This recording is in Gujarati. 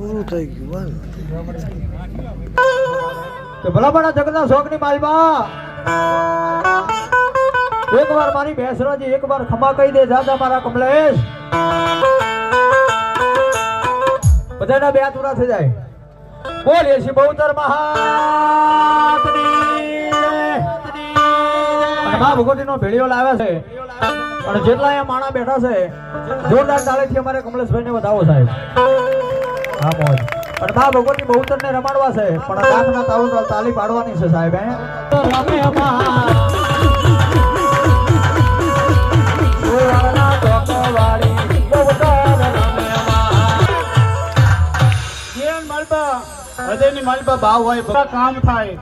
પૂરું થઈ ગયું તો ભલા બડા જગતના શોખની માલમાં એકવાર મારી બેસરાજી એકવાર ખમા કહી દે જાજા મારા કમલેશ બધાના બે હાથ ઉડા થઈ જાય બોલીએ છીએ બહુતર મા ભગવતીનો ભેળિયો લાવે છે અને જેટલા અહીંયા માણા બેઠા છે જોરદાર તાળીથી અમારે કમલેશભાઈને વધાવો સાહેબ હા મોજ અને મા ભગવતી બહુતર ને રમાડવા છે પણ દાખના તાળું તાળી પાડવાની છે સાહેબ હે તો રમે હૃદયની માલપા ભાવ હોય કામ થાય